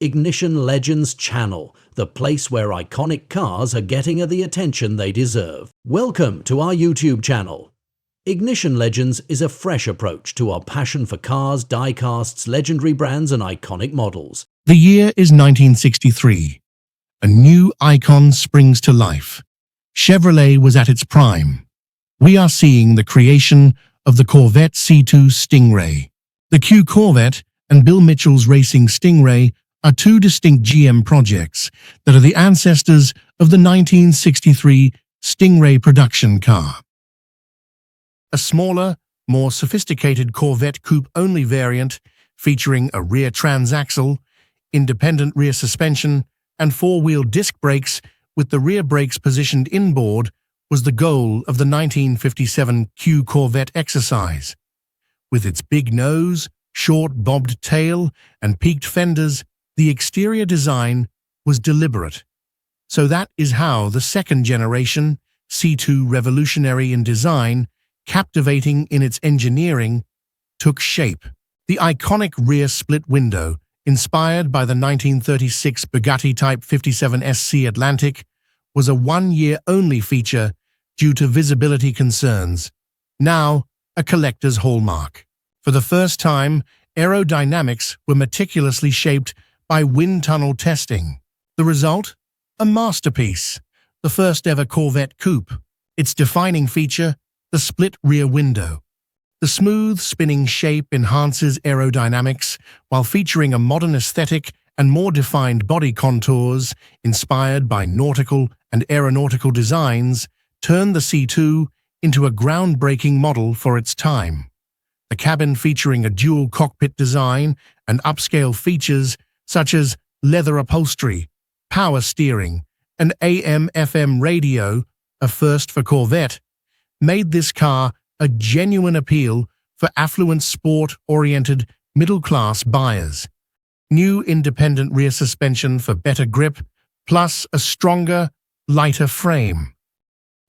Ignition Legends channel, the place where iconic cars are getting the attention they deserve. Welcome to our YouTube channel. Ignition Legends is a fresh approach to our passion for cars, die-casts, legendary brands and iconic models. The year is 1963. A new icon springs to life. Chevrolet was at its prime. We are seeing the creation of the Corvette C2 Stingray. The Q Corvette and Bill Mitchell's racing Stingray are two distinct GM projects that are the ancestors of the 1963 Stingray production car. A smaller, more sophisticated Corvette coupe-only variant featuring a rear transaxle, independent rear suspension, and four-wheel disc brakes with the rear brakes positioned inboard was the goal of the 1957 Q Corvette exercise. With its big nose, short bobbed tail, and peaked fenders, the exterior design was deliberate. So that is how the second generation, C2 revolutionary in design, captivating in its engineering, took shape. The iconic rear split window, inspired by the 1936 Bugatti Type 57 SC Atlantic, was a one-year-only feature due to visibility concerns, now a collector's hallmark. For the first time, aerodynamics were meticulously shaped by wind tunnel testing. The result? A masterpiece, the first-ever Corvette coupe. Its defining feature? The split rear window. The smooth, spinning shape enhances aerodynamics while featuring a modern aesthetic and more defined body contours, inspired by nautical and aeronautical designs, turn the C2 into a groundbreaking model for its time. The cabin featuring a dual cockpit design and upscale features such as leather upholstery, power steering, and AM/FM radio, a first for Corvette, made this car a genuine appeal for affluent sport-oriented middle-class buyers. New independent rear suspension for better grip, plus a stronger, lighter frame.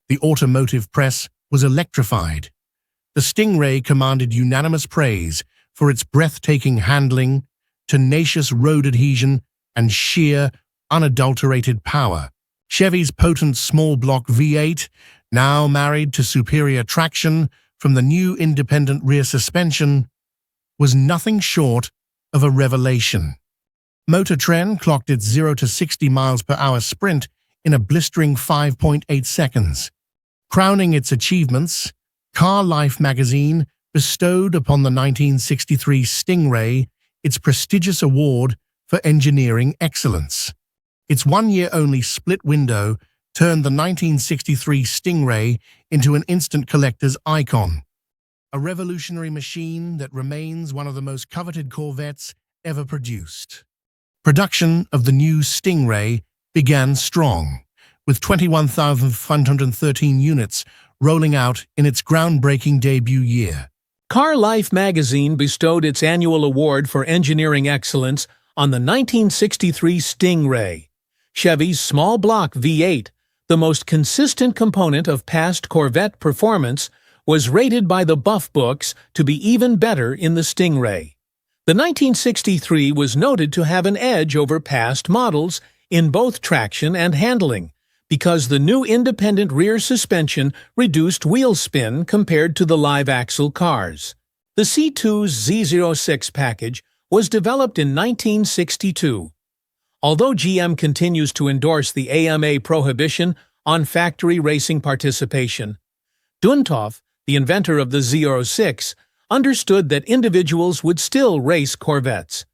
The automotive press was electrified. The Stingray commanded unanimous praise for its breathtaking handling, tenacious road adhesion, and sheer, unadulterated power. Chevy's potent small-block V8, now married to superior traction from the new independent rear suspension, was nothing short of a revelation. Motor Trend clocked its 0 to 60 miles per hour sprint in a blistering 5.8 seconds. Crowning its achievements, Car Life magazine bestowed upon the 1963 Stingray its prestigious award for engineering excellence. Its one-year-only split window turned the 1963 Stingray into an instant collector's icon. A revolutionary machine that remains one of the most coveted Corvettes ever produced. Production of the new Stingray began strong, with 21,513 units rolling out in its groundbreaking debut year. Car Life magazine bestowed its annual award for engineering excellence on the 1963 Stingray. Chevy's small-block V8, the most consistent component of past Corvette performance, was rated by the Buff Books to be even better in the Stingray. The 1963 was noted to have an edge over past models in both traction and handling, because the new independent rear suspension reduced wheel spin compared to the live-axle cars. The C2's Z06 package was developed in 1962. Although GM continues to endorse the AMA prohibition on factory racing participation, Duntov, the inventor of the Z06, understood that individuals would still race Corvettes.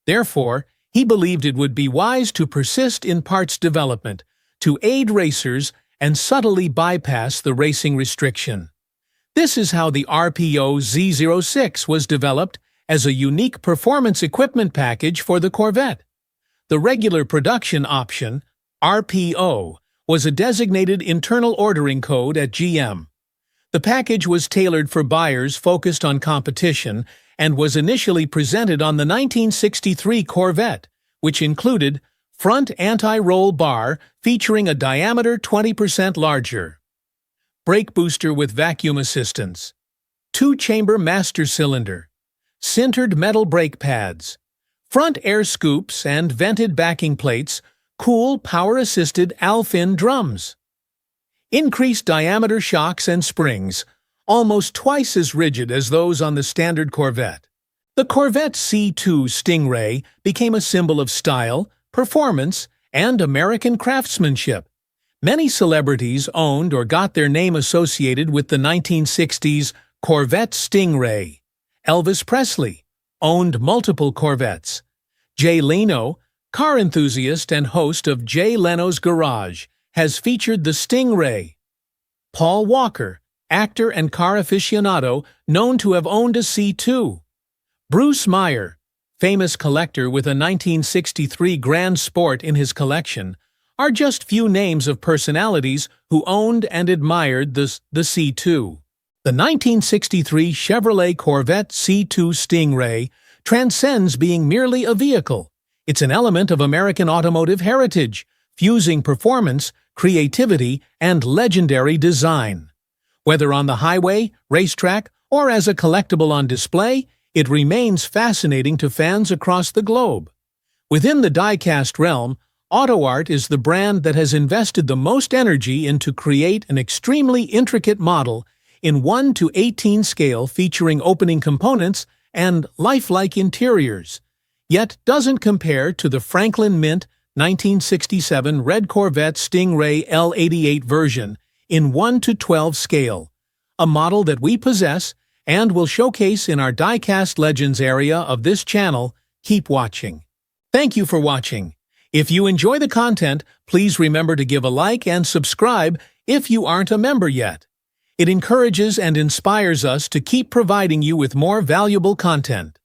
Therefore, he believed it would be wise to persist in parts development to aid racers and subtly bypass the racing restriction. This is how the RPO Z06 was developed as a unique performance equipment package for the Corvette. The regular production option, RPO, was a designated internal ordering code at GM. The package was tailored for buyers focused on competition and was initially presented on the 1963 Corvette, which included front anti-roll bar featuring a diameter 20% larger, brake booster with vacuum assistance, two-chamber master cylinder, sintered metal brake pads, Front air scoops and vented backing plates cool power-assisted Alfin drums. Increased diameter shocks and springs, almost twice as rigid as those on the standard Corvette. The Corvette C2 Stingray became a symbol of style, performance, and American craftsmanship. Many celebrities owned or got their name associated with the 1960s Corvette Stingray. Elvis Presley owned multiple Corvettes. Jay Leno, car enthusiast and host of Jay Leno's Garage, has featured the Stingray. Paul Walker, actor and car aficionado, known to have owned a C2. Bruce Meyer, famous collector with a 1963 Grand Sport in his collection, are just few names of personalities who owned and admired the C2. The 1963 Chevrolet Corvette C2 Stingray transcends being merely a vehicle. It's an element of American automotive heritage, fusing performance, creativity, and legendary design. Whether on the highway, racetrack, or as a collectible on display, it remains fascinating to fans across the globe. Within the die-cast realm, AutoArt is the brand that has invested the most energy into create an extremely intricate model in 1:18 scale featuring opening components and lifelike interiors, yet doesn't compare to the Franklin Mint 1967 Red Corvette Stingray L88 version in 1:12 scale, a model that we possess and will showcase in our Die-Cast Legends area of this channel. Keep watching. Thank you for watching. If you enjoy the content, please remember to give a like and subscribe if you aren't a member yet. It encourages and inspires us to keep providing you with more valuable content.